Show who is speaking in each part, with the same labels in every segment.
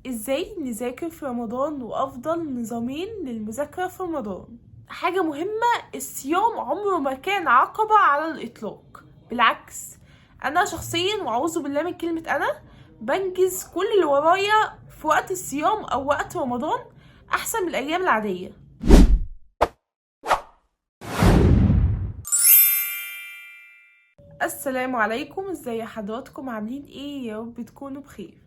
Speaker 1: ازاي نذاكر في رمضان وافضل نظامين للمذاكرة في رمضان؟ حاجة مهمة، الصيام عمره ما كان عقبة على الاطلاق، بالعكس انا شخصيا واعوذ بالله من كلمة انا بنجز كل اللي ورايا في وقت الصيام او وقت رمضان احسن من الايام العادية. السلام عليكم، ازاي حضراتكم؟ عاملين ايه؟ يا رب تكونوا بخير.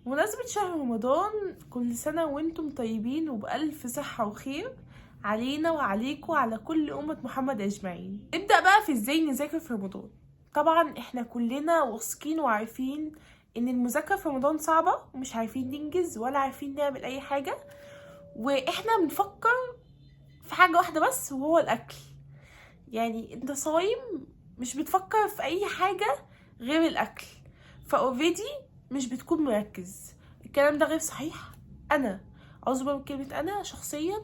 Speaker 1: بمناسبة شهر رمضان، كل سنة وانتم طيبين وبألف صحة وخير علينا وعليكم وعلى كل أمة محمد أجمعين. نبدأ بقى في ازاي نذاكر في رمضان. طبعا احنا كلنا واثقين وعارفين ان المذاكرة في رمضان صعبة ومش عارفين ننجز ولا عارفين نعمل اي حاجة، واحنا بنفكر في حاجة واحدة بس وهو الأكل. يعني انت صايم مش بتفكر في اي حاجة غير الاكل، فاوريدي مش بتكون مركز. الكلام ده غير صحيح. انا اعذر من كلمة انا شخصيا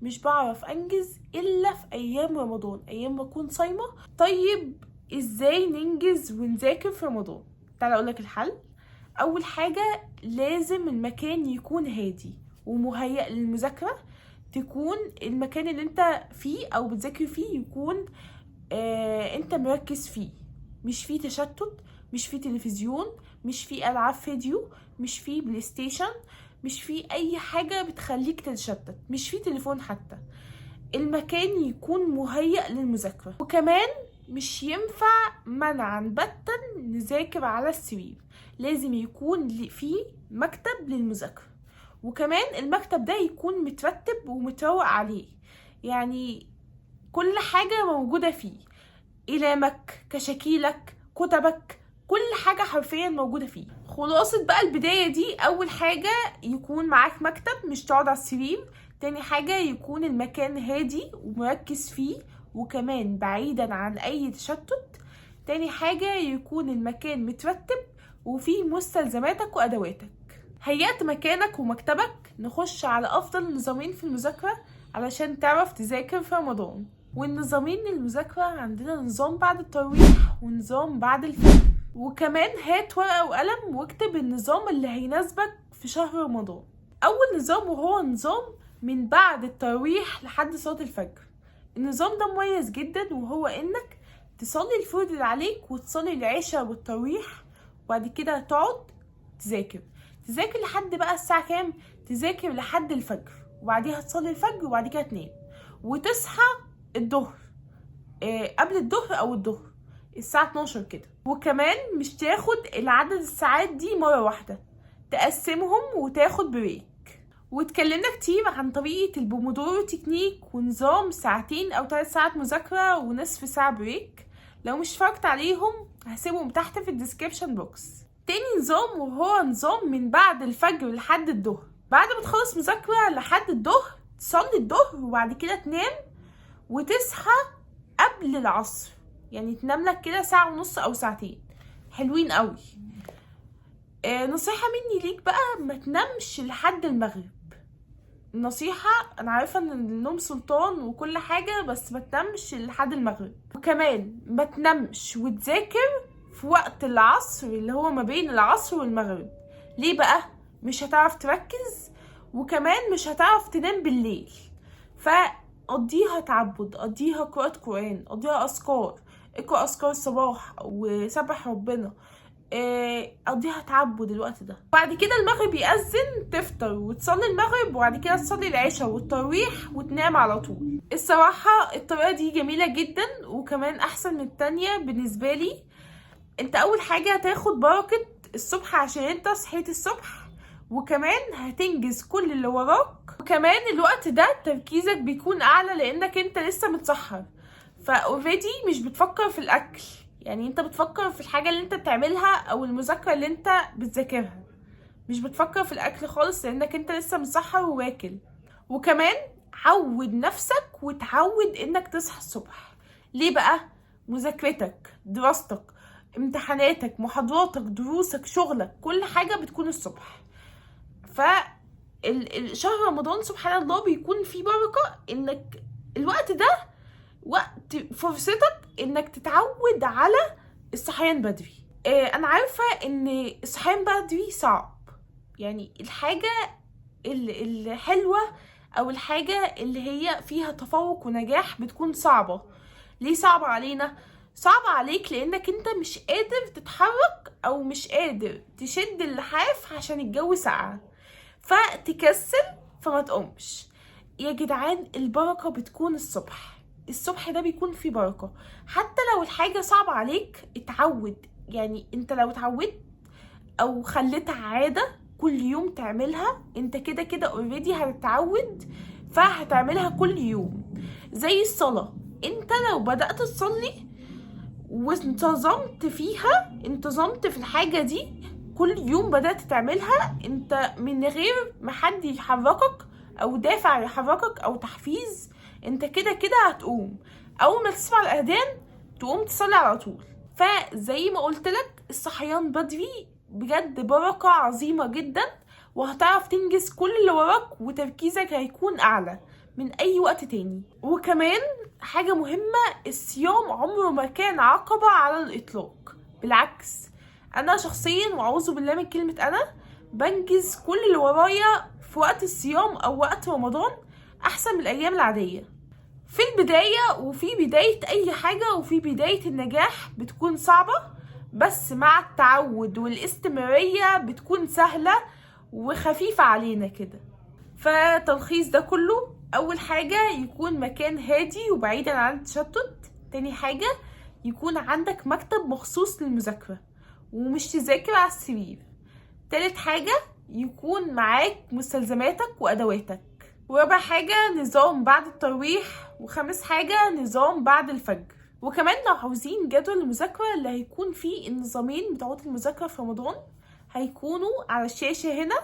Speaker 1: مش بعرف انجز الا في ايام رمضان، ايام ما اكون صايمة. طيب ازاي ننجز ونذاكر في رمضان؟ تعالى اقولك الحل. اول حاجة لازم المكان يكون هادي ومهيأ للمذاكرة. تكون المكان اللي انت فيه او بتذاكر فيه يكون انت مركز فيه، مش فيه تشتت، مش فيه تلفزيون، مش فيه العاب فيديو، مش فيه بلاي ستيشن، مش فيه اي حاجة بتخليك تتشتت، مش فيه تليفون حتى. المكان يكون مهيأ للمذاكرة. وكمان مش ينفع منعا باتا نذاكر على السرير، لازم يكون فيه مكتب للمذاكرة. وكمان المكتب ده يكون مترتب ومتروق عليه، يعني كل حاجة موجودة فيه، إقلامك، كشاكيلك، كتبك، كل حاجة حرفيا موجودة فيه. خلاصة بقى البداية دي، أول حاجة يكون معاك مكتب مش تقعد على السرير. تاني حاجة يكون المكان هادي ومركز فيه وكمان بعيدا عن أي تشتت. تاني حاجة يكون المكان مترتب وفيه مستلزماتك وأدواتك. هيأت مكانك ومكتبك، نخش على أفضل نظامين في المذاكرة علشان تعرف تذاكر في رمضان. والنظامين للمذاكرة عندنا نظام بعد التراويح ونظام بعد الفجر. وكمان هات ورقة وقلم واكتب النظام اللي هيناسبك في شهر رمضان. أول نظام وهو نظام من بعد التراويح لحد صلاة الفجر. النظام ده مميز جدا، وهو إنك تصلي الفرض اللي عليك وتصلي العشاء والتراويح وبعد كده تقعد تذاكر لحد بقى الساعة كام؟ تذاكر لحد الفجر وبعديها تصلي الفجر وبعد كده تنام وتصحى الظهر، قبل الظهر او الظهر الساعة 12 كده. وكمان مش تاخد العدد الساعات دي مرة واحدة، تقسمهم وتاخد بريك. واتكلمنا كتير عن طريقة البومودورو تكنيك ونظام 2 أو 3 ساعات مذاكرة ونصف ساعة بريك. لو مش اتفرجت عليهم هسيبهم تحت في الديسكريبشن بوكس. تاني نظام وهو نظام من بعد الفجر لحد الظهر. بعد ما تخلص مذاكرة لحد الظهر تصلي الظهر وبعد كده تنام وتصحى قبل العصر، يعني تنام لك كده ساعة ونص او ساعتين حلوين قوي. نصيحة مني ليك بقى، ما تنامش لحد المغرب. النصيحة انا عارفة ان النوم سلطان وكل حاجة، بس ما تنامش لحد المغرب. وكمان ما تنامش وتذاكر في وقت العصر اللي هو ما بين العصر والمغرب. ليه بقى؟ مش هتعرف تركز وكمان مش هتعرف تنام بالليل. فقضيها تعبد، قضيها قراءة قرآن، قضيها أذكار، اقرأ أذكار الصباح وسبح ربنا. قضيها تعبد الوقت ده. بعد كده المغرب يأذن تفطر وتصلي المغرب وبعد كده تصلي العشاء والتراويح وتنام على طول. الصراحة الطريقة دي جميلة جدا وكمان أحسن من التانية بالنسبة لي. انت أول حاجة هتاخد بركة الصبح عشان انت صحيت الصبح، وكمان هتنجز كل اللي وراك. وكمان الوقت ده تركيزك بيكون اعلى لانك انت لسه متسحر، فاوريدي مش بتفكر في الاكل، يعني انت بتفكر في الحاجة اللي انت بتعملها او المذاكرة اللي انت بتذاكرها، مش بتفكر في الاكل خالص لانك انت لسه متسحر وواكل. وكمان عود نفسك وتعود انك تصحى الصبح. ليه بقى؟ مذاكرتك، دراستك، امتحاناتك، محاضراتك، دروسك، شغلك، كل حاجة بتكون الصبح. شهر رمضان سبحان الله بيكون فيه بركة، انك الوقت ده وقت فرصتك انك تتعود على الصحيان بدري. انا عارفة ان الصحيان بدري صعب، يعني الحاجة الحلوة او الحاجة اللي هي فيها تفوق ونجاح بتكون صعبة. ليه صعبة علينا؟ صعبة عليك لانك انت مش قادر تتحرك او مش قادر تشد اللحاف عشان الجو ساقع، فتكسل فما تقومش. يا جدعان البركة بتكون الصبح، الصبح ده بيكون فيه بركة. حتى لو الحاجة صعبة عليك اتعود، يعني انت لو اتعودت او خليتها عادة كل يوم تعملها، انت كده كده اوريدي هتتعود فهتعملها كل يوم. زي الصلاة، انت لو بدأت تصلي وانتظمت فيها، انتظمت في الحاجة دي كل يوم بدأت تعملها، انت من غير ما حد يحركك او دافع يحركك او تحفيز، انت كده كده هتقوم اول ما تسمع الاذان تقوم تصلي على طول. فزي ما قلت لك الصحيان بدري بجد بركة عظيمة جدا، وهتعرف تنجز كل اللي وراك وتركيزك هيكون اعلى من اي وقت تاني. وكمان حاجة مهمة، الصيام عمره ما كان عقبة على الاطلاق، بالعكس انا شخصيا واعوذ بالله من كلمة انا بنجز كل اللي ورايا في وقت الصيام او وقت رمضان احسن من الايام العادية. في البداية وفي بداية اي حاجة وفي بداية النجاح بتكون صعبة، بس مع التعود والاستمرارية بتكون سهلة وخفيفة علينا كده. فتلخيص ده كله، اول حاجة يكون مكان هادي وبعيدا عن التشتت. تاني حاجة يكون عندك مكتب مخصوص للمذاكرة ومش تذاكر على السرير. تالت حاجة يكون معاك مستلزماتك وادواتك. ورابع حاجة نظام بعد التراويح. وخامس حاجة نظام بعد الفجر. وكمان لو عاوزين جدول المذاكرة اللي هيكون فيه النظامين بتوع المذاكرة في رمضان هيكونوا على الشاشة هنا.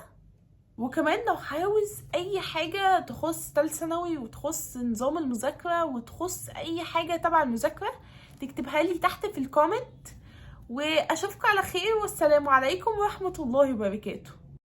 Speaker 1: وكمان لو عاوز اي حاجة تخص تالت ثانوي وتخص نظام المذاكرة وتخص اي حاجة تبع المذاكرة تكتبها لي تحت في الكومنت. واشوفكم على خير، والسلام عليكم ورحمة الله وبركاته.